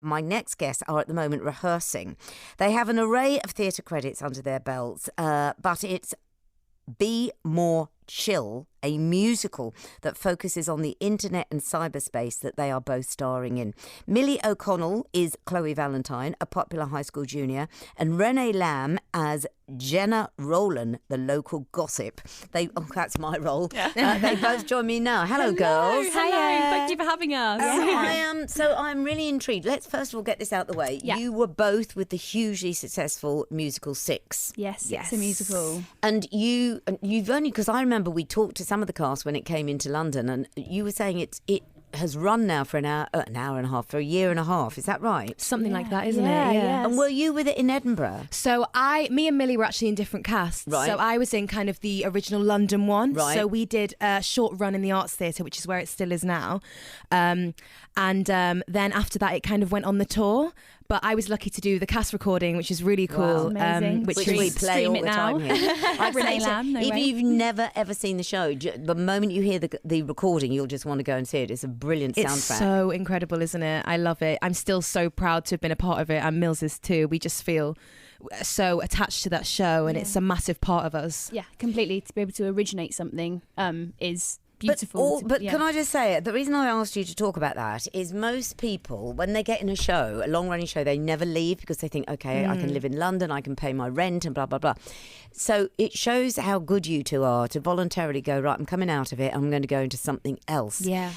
My next guests are at the moment rehearsing. They have an array of theatre credits under their belts, but it's Be More Chill, a musical that focuses on the internet and cyberspace that they are both starring in. Millie O'Connell is Chloe Valentine, a popular high school junior, and Renee Lamb as Jenna Rowland, the local gossip. That's my role. They both join me now. Hello, girls. Hello. Thank you for having us. So I'm really intrigued. Let's first of all get this out the way. Yeah. You were both with the hugely successful musical Six. Yes, it's a musical. And you've only, because I remember we talked to some of the cast when it came into London, and you were saying it has run now for an hour and a half, for a year and a half. Is that right? Something like that, isn't it? Yeah. Yes. And were you with it in Edinburgh? So me and Millie were actually in different casts. Right. So I was in kind of the original London one. Right. So we did a short run in the Arts Theatre, which is where it still is now. And then after that, it kind of went on the tour. But I was lucky to do the cast recording, which is really cool. Wow. Amazing. Which we play all the time here. Renee Lamb, even if you've never ever seen the show, the moment you hear the recording, you'll just want to go and see it. It's a brilliant soundtrack. It's so incredible, isn't it? I love it. I'm still so proud to have been a part of it, and Mills is too. We just feel so attached to that show, and it's a massive part of us. Yeah, completely. To be able to originate something is beautiful. But can I just say, the reason I asked you to talk about that is most people, when they get in a show, a long-running show, they never leave because they think, okay, I can live in London, I can pay my rent and blah, blah, blah. So it shows how good you two are to voluntarily go, right, I'm coming out of it, I'm going to go into something else. Yeah.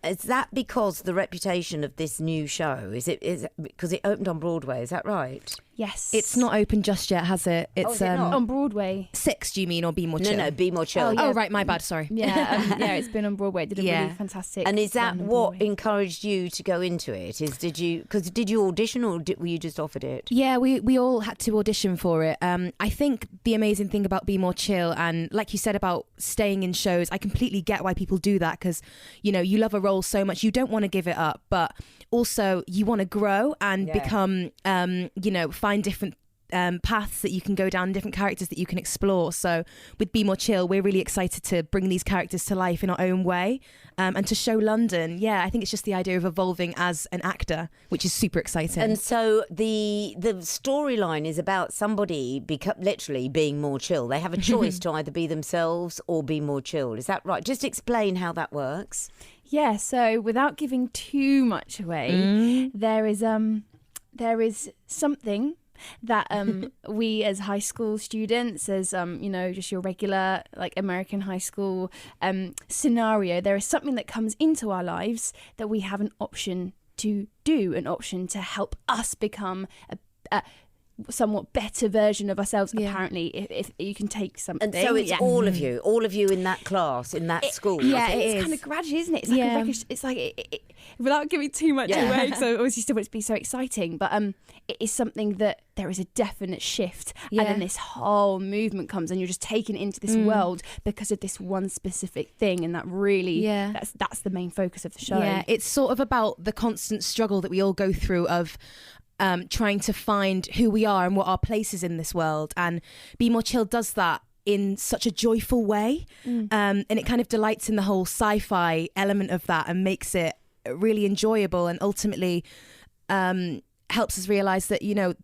Is that because the reputation of this new show, is it because it opened on Broadway, is that right? Yes. It's not open just yet, has it? It's is it not? on Broadway. Six, do you mean, or Be More Chill? No, Be More Chill. Oh, right, my bad, sorry. Yeah, it's been on Broadway. It did a really fantastic. And is that run on what Broadway. encouraged you to go into it? Did you audition, or were you just offered it? Yeah, we all had to audition for it. I think the amazing thing about Be More Chill, and like you said about staying in shows, I completely get why people do that, because you love a role so much, you don't want to give it up, but also you want to grow and become find different paths that you can go down, different characters that you can explore. So with Be More Chill, we're really excited to bring these characters to life in our own way, and to show London. I think it's just the idea of evolving as an actor, which is super exciting. And so the storyline is about somebody literally being more chill. They have a choice to either be themselves or be more chill. Is that right? Just explain how that works. Yeah, so without giving too much away, there is something that we as high school students, as just your regular like American high school scenario, there is something that comes into our lives that we have an option to do, an option to help us become a somewhat better version of ourselves. Apparently, if you can take something, and so it's all of you in that class, in that school. It's kind of gradual, isn't it? It's like without giving too much away, so obviously still want it to be so exciting, but it is something that there is a definite shift, and then this whole movement comes, and you're just taken into this world because of this one specific thing, and that really that's the main focus of the show. It's sort of about the constant struggle that we all go through of trying to find who we are and what our place is in this world. And Be More Chill does that in such a joyful way, and it kind of delights in the whole sci-fi element of that and makes it really enjoyable, and ultimately helps us realise that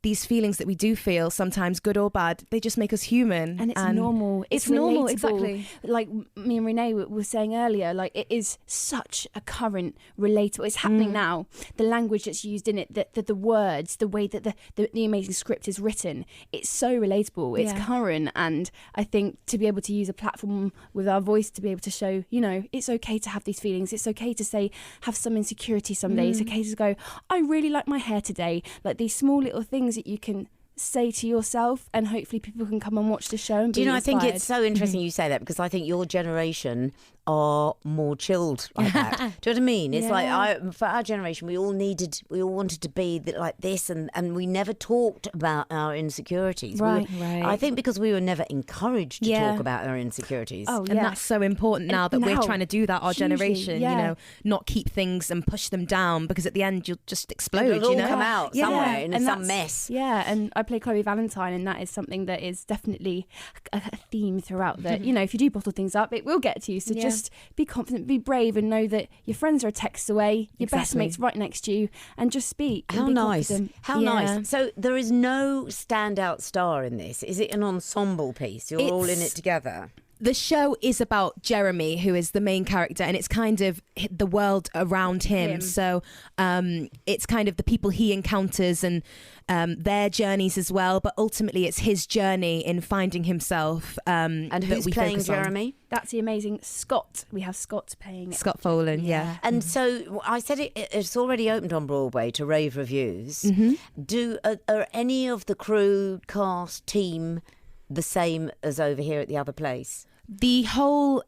these feelings that we do feel, sometimes good or bad, they just make us human, and it's normal. It's normal, relatable. exactly. Like me and Renee were saying earlier, like it is such a current, relatable. It's happening now. The language that's used in it, the words, the way that the amazing script is written, it's so relatable. It's current, and I think to be able to use a platform with our voice to be able to show, it's okay to have these feelings. It's okay to have some insecurity some days. It's okay to go, I really like my hair today. Like these small little things that you can say to yourself, and hopefully people can come and watch the show and be inspired. I think it's so interesting you say that, because I think your generation are more chilled like that. Do you know what I mean? It's like for our generation, we all wanted to be like this, and we never talked about our insecurities. Right. I think because we were never encouraged to talk about our insecurities. And that's so important now that we're trying to do that, our generation, not keep things and push them down, because at the end you'll just explode. It'll all come out somewhere in some mess. Yeah, and I play Chloe Valentine, and that is something that is definitely a theme throughout that, if you do bottle things up, it will get to you. So just be confident, be brave, and know that your friends are a text away, your best mate's right next to you, and just speak. How nice. Confident. How nice. So there is no standout star in this. Is it an ensemble piece? You're all in it together? The show is about Jeremy, who is the main character, and it's kind of the world around him. So it's kind of the people he encounters and their journeys as well. But ultimately, it's his journey in finding himself. And who's playing Jeremy? That's the amazing Scott. We have Scott playing it. Scott Folan, yeah. And so I said it's already opened on Broadway to rave reviews. Are any of the crew, cast, team the same as over here at the other place? The whole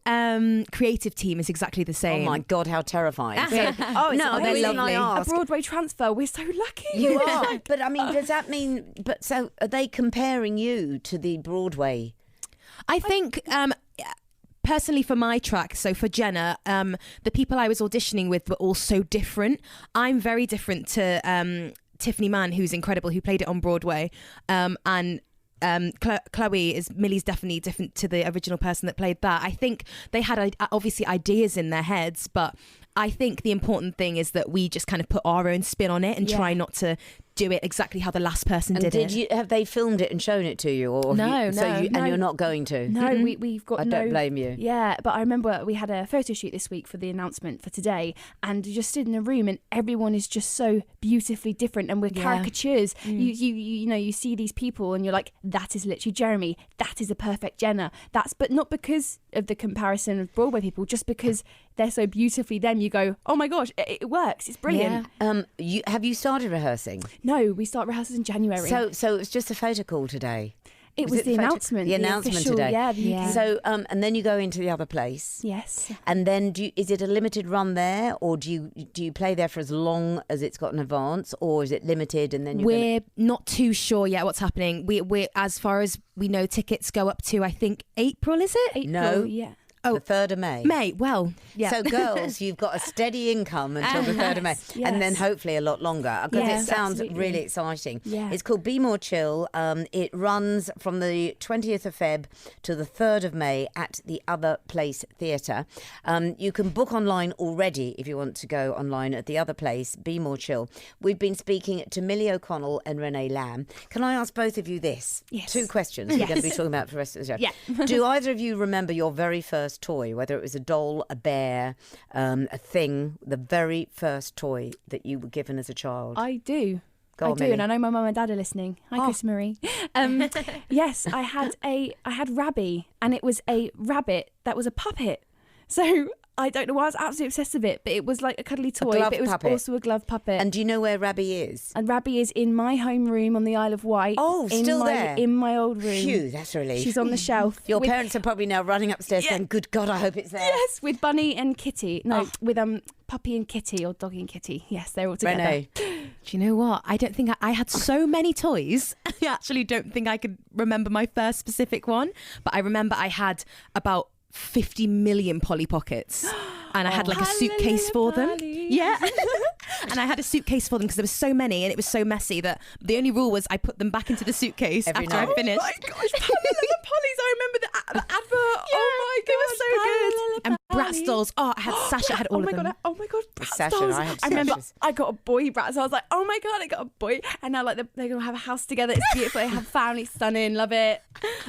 creative team is exactly the same. Oh my God, how terrifying. They're lovely. A Broadway transfer, we're so lucky. You are. But I mean, does that mean, so are they comparing you to the Broadway? I think personally for my track, so for Jenna, the people I was auditioning with were all so different. I'm very different to Tiffany Mann, who's incredible, who played it on Broadway, and Chloe is Millie's definitely different to the original person that played that. I think they had obviously ideas in their heads, but I think the important thing is that we just kind of put our own spin on it and try not to do it exactly how the last person did it. Have they filmed it and shown it to you? Or No. And you're not going to? No, we've got I don't blame you. Yeah, but I remember we had a photo shoot this week for the announcement for today, and you just stood in a room and everyone is just so beautifully different, and we're caricatures. You see these people and you're like, that is literally Jeremy, that is a perfect Jenna. But not because of the comparison of Broadway people, just because they're so beautifully them. You go, oh my gosh, it works, it's brilliant. Have you started rehearsing? No, we start rehearsals in January. So it's just a photo call today? It was the announcement. The announcement official, today. Yeah. So, and then you go into the other place. Yes. And then is it a limited run there, or do you play there for as long as it's got an advance, or is it limited and then we're not too sure yet what's happening. We're as far as we know, tickets go up to I think April, is it? April, no. Yeah. The 3rd of May. May, well, yeah. So girls, you've got a steady income until the 3rd of May. Yes. And then hopefully a lot longer, because it sounds really exciting. Yeah. It's called Be More Chill. It runs from the 20th of Feb to the 3rd of May at the Other Place Theatre. You can book online already if you want to go online at the Other Place, Be More Chill. We've been speaking to Millie O'Connell and Renee Lamb. Can I ask both of you this? Yes. 2 questions we're going to be talking about for the rest of the show. Yeah. Do either of you remember your very first toy, whether it was a doll, a bear, a thing, the very first toy that you were given as a child? I do. Go on, I do, Millie. and I know my mum and dad are listening. Hi, Chris Marie. Yes, I had Rabby, and it was a rabbit that was a puppet. So I don't know why I was absolutely obsessed with it, but it was like a cuddly toy, but it was puppet. also a glove puppet. And do you know where Rabby is? And Rabby is in my home room on the Isle of Wight. Oh, still there? In my old room. Phew, that's a relief. She's on the shelf. Your parents are probably now running upstairs going, good God, I hope it's there. Yes, with Bunny and Kitty. No, with Puppy and Kitty, or Doggy and Kitty. Yes, they're all together. Renee. Do you know what? I don't think I had so many toys. I actually don't think I could remember my first specific one, but I remember I had about 50 million Polly Pockets. And I had like a suitcase for them. Yeah. And I had a suitcase for them because there were so many and it was so messy that the only rule was I put them back into the suitcase Every after night. I finished. Oh my gosh, the Pollies. I remember the advert. Yeah, Oh my they were so good. And Polly. Bratz dolls. Oh, I had Sasha, I had all of them. Oh my god, Bratz Sasha, dolls. I had I remember Sashas. I got a boy Bratz. I was like, oh my god, I got a boy. And now like they're going to have a house together. It's beautiful. They have family, stunning. Love it.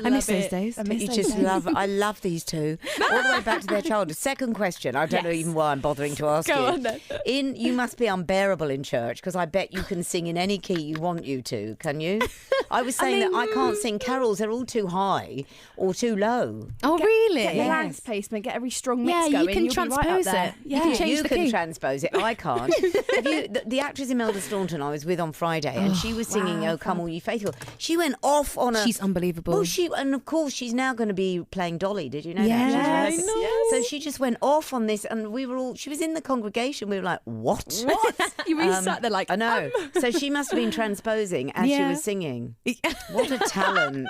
I miss Love those it. days. I miss You those just days. love, I love these two. All the way back to their childhood. Second question. I don't know Yes. even why I'm bothering to ask Go you. on then. You must be unbearable in church, because I bet you can sing in any key you want you to, can you? I was saying that I can't sing carols. They're all too high or too low. Oh, really? Get your Yes. ranks placement, get every strong mix Yeah, you going. can you'll be right up transpose there. it. Yeah. You can change You the can key. transpose it. I can't. Have you, the actress Imelda Staunton I was with on Friday, and she was singing wow, "Oh Come All You Faithful." She went off on a. She's unbelievable. Well, and of course she's now going to be playing Dolly. Did you know Yeah. that? She's Yes, rehearsing. yes. So she just went off on this, and we were all. She was in the congregation. We were like, "What? What? You were sat there like, I know. So she must have been transposing as she Yeah. was singing. What a talent!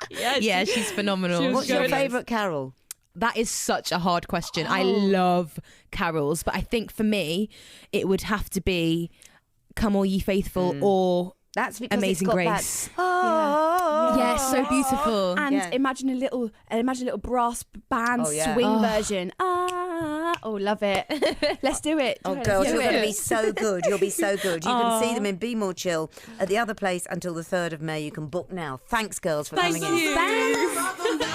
Yeah, she's phenomenal. She was What's your good. favourite carol? That is such a hard question. I love carols, but I think for me, it would have to be Come All Ye Faithful or That's because Amazing it's got Grace. That, oh, Yeah, so beautiful. and Yeah. imagine a little brass band Oh, yeah. swing Oh. version. Oh, love it. Let's do it. Oh, girls, you're going to be so good. You'll be so good. You can see them in Be More Chill at the other place until the 3rd of May. You can book now. Thanks, girls, for coming in. Thanks.